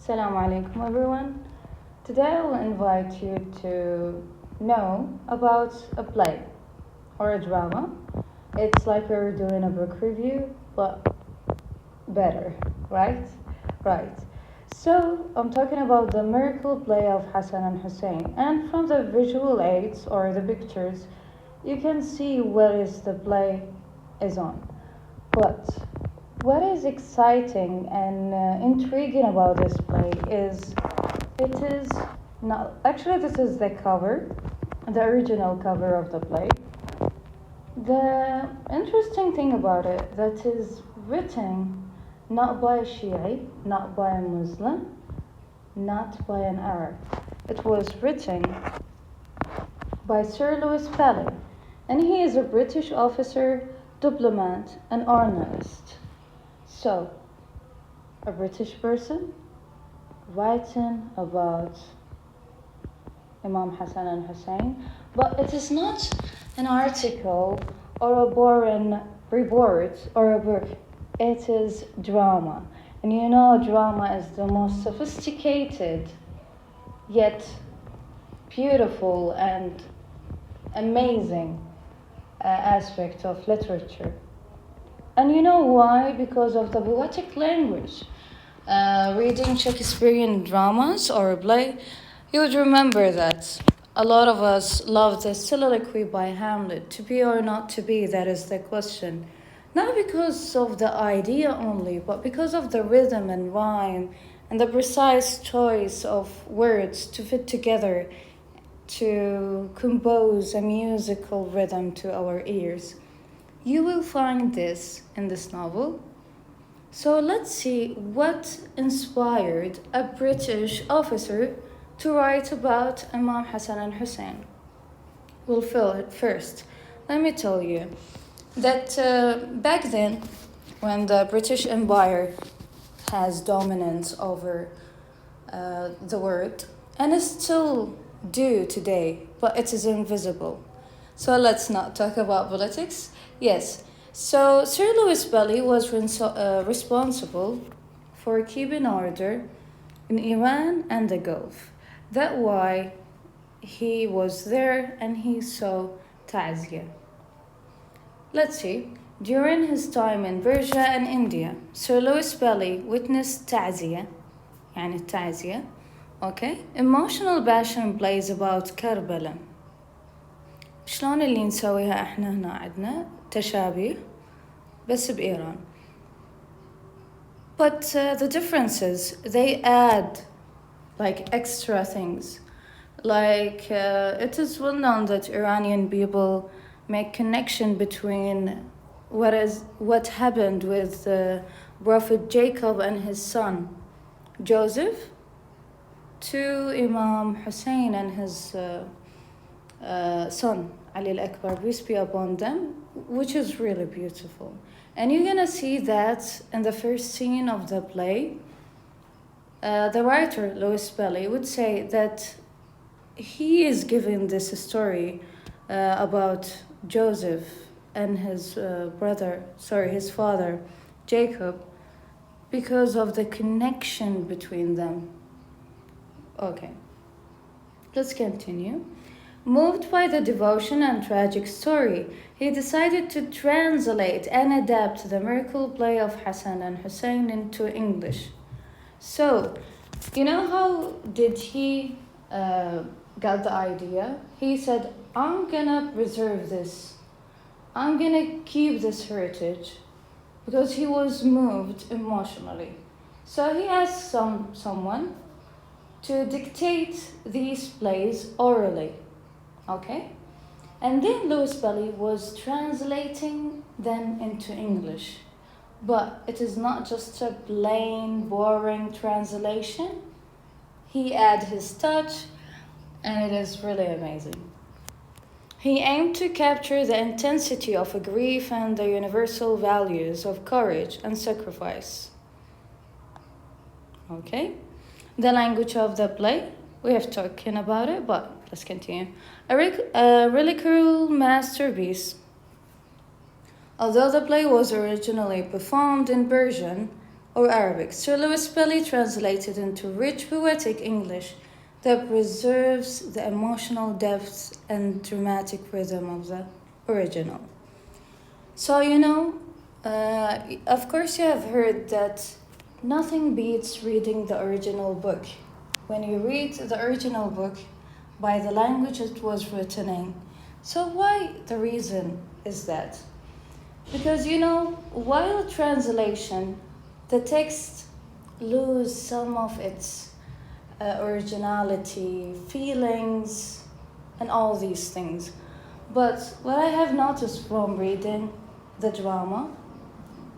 Assalamu alaikum everyone. Today I will invite you to know about a play or a drama. It's like we're doing a book review, but better, right? Right. So I'm talking about the miracle play of Hassan and Hussein. And from the visual aids or the pictures, you can see what is the play is on. But what is exciting and intriguing about this play is it is not actually this is the cover, the original cover of the play. The interesting thing about it that is written not by a Shiite, not by a Muslim, not by an Arab. It was written by Sir Lewis Pelly, and he is a British officer, diplomat, and journalist. So, a British person writing about Imam Hassan and Hussein, but it is not an article or a boring report or a book. It is drama. And you know, drama is the most sophisticated yet beautiful and amazing aspect of literature. And you know why? Because of the poetic language. Reading Shakespearean dramas or a play, you would remember that a lot of us love the soliloquy by Hamlet. To be or not to be, that is the question. Not because of the idea only, but because of the rhythm and rhyme and the precise choice of words to fit together to compose a musical rhythm to our ears. You will find this in this novel. So let's see what inspired a British officer to write about Imam Hassan and Hussein. We'll fill it first. Let me tell you that back then, when the British Empire has dominance over the world, and it still do today, but it is invisible. So let's not talk about politics. Yes, so Sir Lewis Pelly was responsible for keeping order in Iran and the Gulf. That's why he was there and he saw Ta'ziya. Let's see. During his time in Persia and India, Sir Lewis Pelly witnessed Ta'ziya, يعني التعزية, okay? Emotional passion plays about كربلاء. شلون اللي نسويها احنا هنا عندنا تشابه بس بإيران. But the differences, they add like extra things. Like it is well known that Iranian people make connection between what happened with Prophet Jacob and his son Joseph to Imam Hussein and his son Ali al-Akbar, peace be upon them, which is really beautiful. And you're gonna see that in the first scene of the play. The writer, Lewis Pelly, would say that he is giving this story about Joseph and his his father, Jacob, because of the connection between them. Okay, let's continue. Moved by the devotion and tragic story, he decided to translate and adapt the miracle play of Hassan and Hussein into English. So, you know how did he got the idea? He said, I'm gonna preserve this. I'm gonna keep this heritage, because he was moved emotionally. So he asked someone to dictate these plays orally, okay? And then Lewis Pelly was translating them into English. But it is not just a plain, boring translation. He added his touch, and it is really amazing. He aimed to capture the intensity of a grief and the universal values of courage and sacrifice. Okay? The language of the play, we have talking about it, but let's continue. A really cool masterpiece. Although the play was originally performed in Persian, or Arabic. Sir Lewis Pelly translated into rich poetic English that preserves the emotional depth and dramatic rhythm of the original. So, of course, you have heard that nothing beats reading the original book. When you read the original book by the language it was written in. So, why the reason is that? Because, while translation, the text lose some of its originality, feelings, and all these things. But what I have noticed from reading the drama,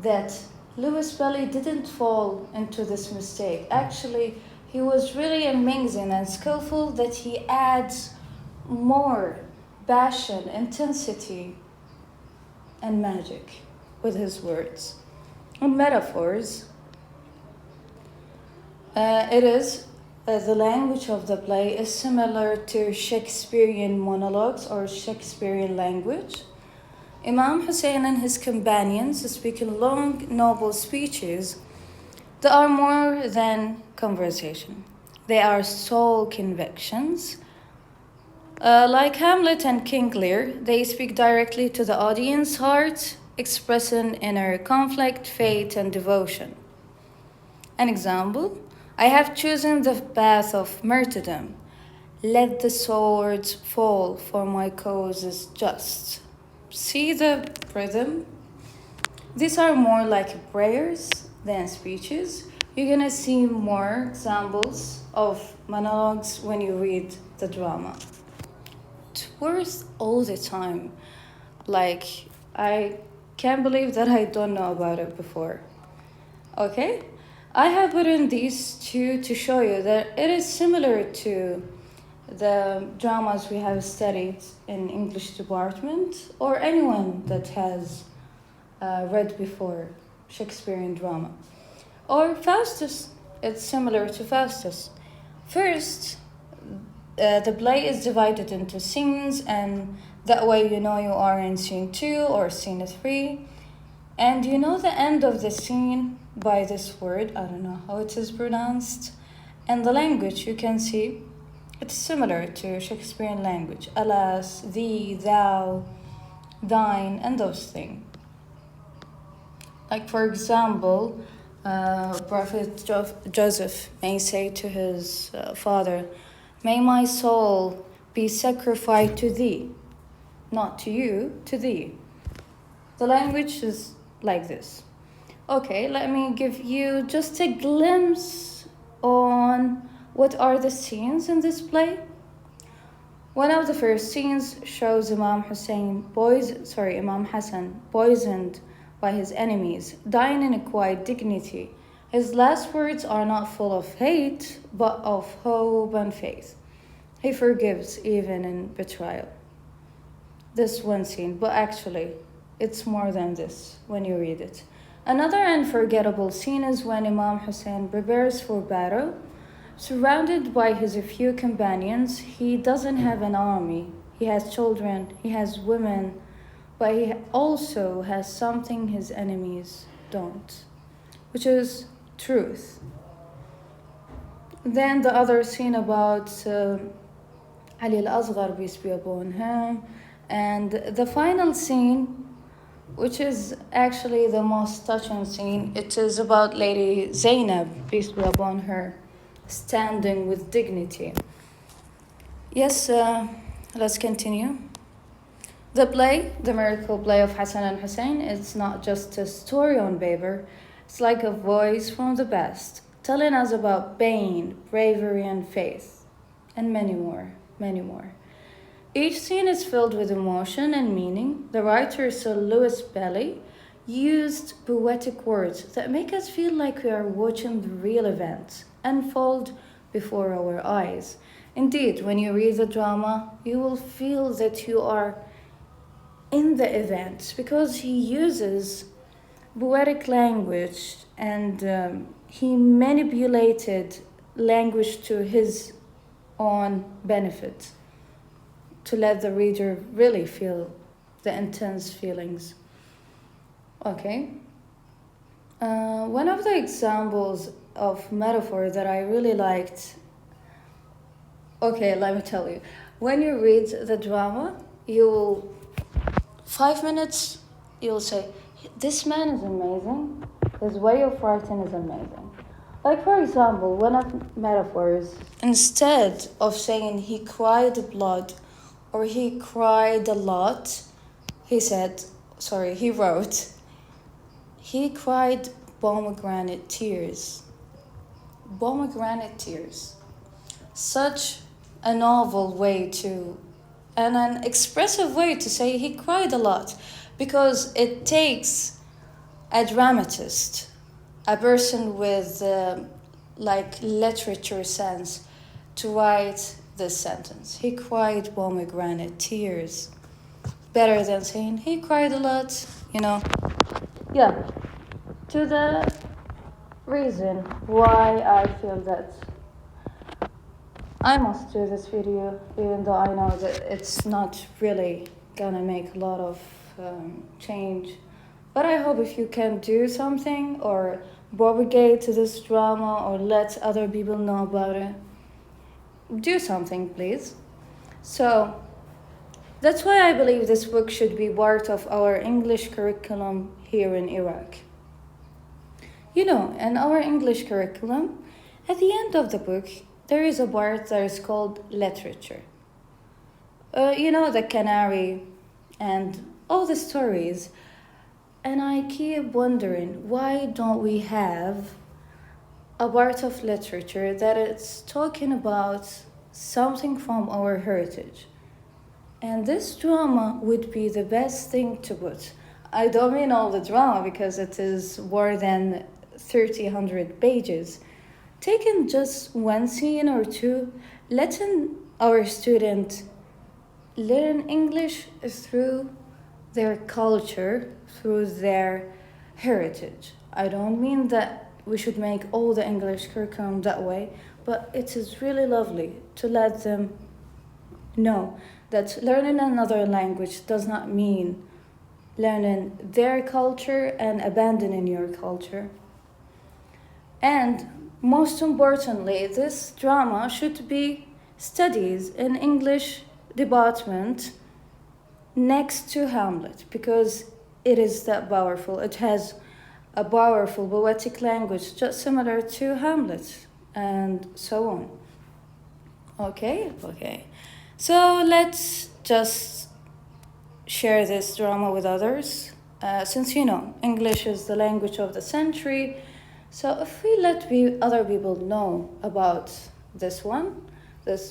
that Lewis Pelly didn't fall into this mistake. Actually, he was really amazing and skillful that he adds more passion, intensity, and magic with his words and metaphors. The language of the play is similar to Shakespearean monologues or Shakespearean language. Imam Hussein and his companions speak in long, noble speeches that are more than conversation. They are soul convictions. Like Hamlet and King Lear, they speak directly to the audience's heart, expressing inner conflict, faith, and devotion. An example, I have chosen the path of martyrdom. Let the swords fall, for my cause is just. See the rhythm? These are more like prayers than speeches. You're gonna see more examples of monologues when you read the drama. It's worth all the time. Like, I can't believe that I don't know about it before. Okay? I have put in these two to show you that it is similar to the dramas we have studied in English department or anyone that has read before Shakespearean drama. Or Faustus, it's similar to Faustus. First, the play is divided into scenes, and that way you know you are in scene 2 or scene 3. And you know the end of the scene by this word, I don't know how it is pronounced. And the language you can see, it's similar to Shakespearean language. Alas, thee, thou, thine, and those things. Like for example, Prophet Joseph may say to his father, may my soul be sacrificed to thee, not to you, to thee. The language is like this. Okay, let me give you just a glimpse on what are the scenes in this play. One of the first scenes shows Imam Hassan poisoned by his enemies, dying in a quiet dignity. His last words are not full of hate, but of hope and faith. He forgives even in betrayal. This one scene, but actually, it's more than this when you read it. Another unforgettable scene is when Imam Hussein prepares for battle. Surrounded by his few companions, he doesn't have an army. He has children, he has women, but he also has something his enemies don't, which is truth. Then the other scene about Ali al-Asghar, peace be upon him, and the final scene, which is actually the most touching scene. It is about Lady Zainab, peace be upon her, standing with dignity. Yes, let's continue. The play, the miracle play of Hassan and Hussein, is not just a story on paper. It's like a voice from the past, telling us about pain, bravery, and faith, and many more, many more. Each scene is filled with emotion and meaning. The writer, Sir Lewis Pelly, used poetic words that make us feel like we are watching the real events unfold before our eyes. Indeed, when you read the drama, you will feel that you are in the event because he uses poetic language and he manipulated language to his own benefit, to let the reader really feel the intense feelings. Okay. One of the examples of metaphor that I really liked. Okay, let me tell you. When you read the drama, you'll 5 minutes. You'll say, "This man is amazing. His way of writing is amazing." Like for example, one of metaphors. Instead of saying he cried blood, or he cried a lot, he wrote, he cried pomegranate tears. Pomegranate tears. Such a novel way to, and an expressive way to say he cried a lot, because it takes a dramatist, a person with like literature sense, to write this sentence. He cried pomegranate tears. Better than saying he cried a lot, you know. Yeah. To the reason why I feel that I must do this video, even though I know that it's not really gonna make a lot of change. But I hope if you can do something or propagate this drama or let other people know about it, do something, please. So that's why I believe this book should be part of our English curriculum here in Iraq. You know, in our English curriculum, at the end of the book, there is a part that is called literature. You know, the canary and all the stories. And I keep wondering, why don't we have a part of literature that is talking about something from our heritage? And this drama would be the best thing to put. I don't mean all the drama because it is more than 300 pages. Taking just one scene or two, letting our student learn English through their culture, through their heritage. I don't mean that we should make all the English curriculum that way, but it is really lovely to let them know that learning another language does not mean learning their culture and abandoning your culture. And most importantly, this drama should be studies in English department next to Hamlet, because it is that powerful. It has a powerful poetic language just similar to Hamlet and so on. Okay. So let's just share this drama with others. Since you know, English is the language of the century, so if we let other people know about this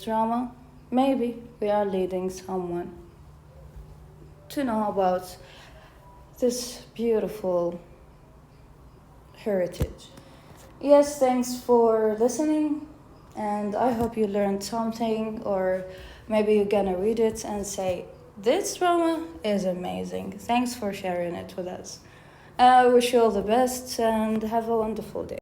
drama, maybe we are leading someone to know about this beautiful heritage. Yes, thanks for listening, and I hope you learned something, or maybe you're gonna read it and say, this drama is amazing. Thanks for sharing it with us. I wish you all the best and have a wonderful day.